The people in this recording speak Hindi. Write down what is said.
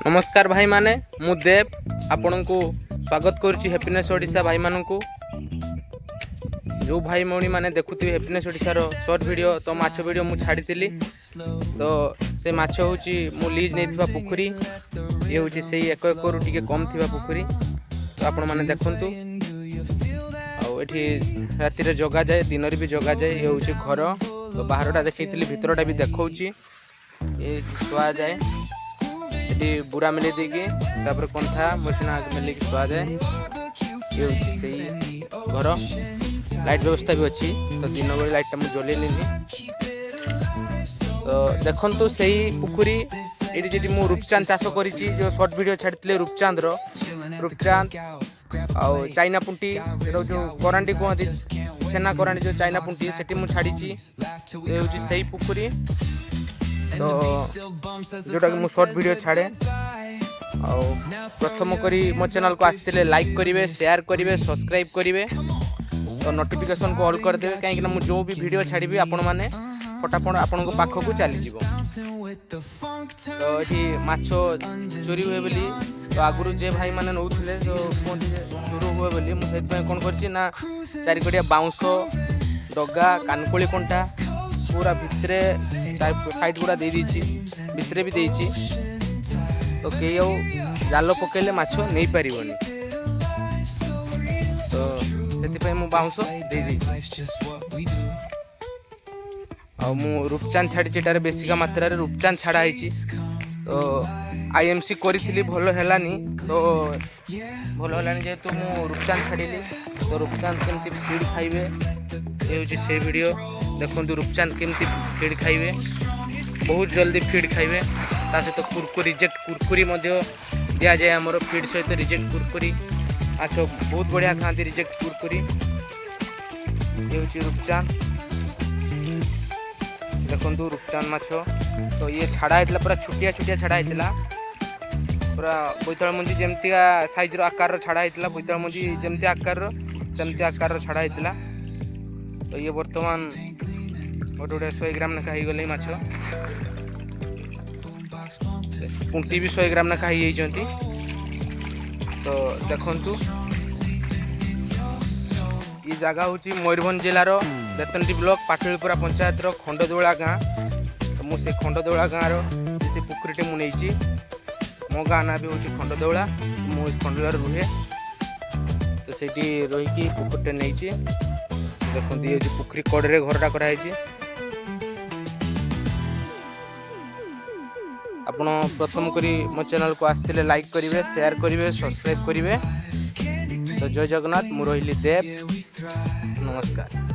नमस्कार भाई माने मु देव आपण को स्वागत करुच्ची हैप्पीनेस ओडिशा भाई मान को जो भाई मौनी मैंने देखुथि हैप्पीनेस ओडिशार शॉर्ट वीडियो तो माछ वीडियो मु छाड़ी तो से माछ होची मु लीज नहीं पुखरी ये होची से 1 एकड़ टिके कम थिबा पुखरी तो आपण माने देखंतु आ एठी राति रे जगा जाए दिन रे भी जगा जाए ये होची घर तो बाहरटा देखैतिली भितरटा भी देखौची ये सुआ जाए ये बुरा मिले देगी तापर कंथा मशीन आग मिले की सुआ जाए ये होची सही घर लाइट व्यवस्था भी अच्छी तो दिन बेले लाइट मुझे जलैली तो देखो से पुखरी ये जी मुझे रूपचांद चाष कर जो शॉर्ट वीडियो छाड़ी रूपचांद रूपचांद आ चाइना पुंटी जो करांडी कहते छेना करांडी जो चाइना पुंटी से मुझे छाड़ी ये हूँ से पुखरी तो जोटा कि शॉर्ट वीडियो छाड़े आ प्रथम करी मो चैनल को आसते लाइक करेंगे शेयर करेंगे सब्सक्राइब करेंगे तो नोटिफिकेशन को ऑल करदे कहीं मुझे जो भी वीडियो छाड़ी आपण मैंने फटाफट आपण पाखक चली तो ये माछ चोरी हुए बोली तो आगुरी जे भाई मैंने नौले तो कहते चोर हुए बोली मुझे कौन करना चारिकड़िया बाउंश डगा कानकोली कंटा पूरा भितरे साइड गुड़ा दे भितरे भी देची तो कई जाल पकेले माछ नहीं पारिबनी तो से मु बाउंश दे रूपचांद छाड़ी एटार बेसिका मात्रा रूपचांद छाड़ा है तो आईएमसी करी भल है तो भल है जेहेतु मु रूपचांद छाड़ी तो रूपचांद केमती फीड खाइबे ये हूँ से वीडियो देखो रूपचांद केमती फीड खाइबे बहुत जल्दी फीड खाइबे ता सहित कुरकुरी रिजेक्ट कुरकुरी दि जाए आमर फीड सहित रिजेक्ट कुरकुरी अच्छा बहुत बढ़िया खाती रिजेक्ट कुरकुरी ये हूँ रूपचांद देखो रूपचांद माछ तो ये छाड़ा होता पूरा छुटिया छुटिया छाड़ा होता पूरा बोईताल मुंजी जमती साइज आकार छाड़ा होता बोईताल मुंजी जमती आकार छाड़ा होता तो ये बर्तमान गोटे गोटे 100 ग्राम लेखा हो गले माछ पुंटी भी 100 ग्राम लेखा हो तो देखु ये जगह हूँ मयूरभंज जिलार बेतनटी ब्लॉक पाटलीपुरा पंचायत खंडदोला गाँ तो मुझे खंडदोला गाँव से पुखरीटे मुझे मो गाँ ना भी हूँ खंडदोला मुझे खंडोला रुहे तो से रहीकि पुखरीटे नहीं देखो ये पुखरी कड़े घरटा कराई आपण प्रथम करी मो चैनल को आसते लाइक करेंगे शेयर करेंगे सब्सक्राइब करेंगे तो जय जगन्नाथ मु रही देव नमस्कार।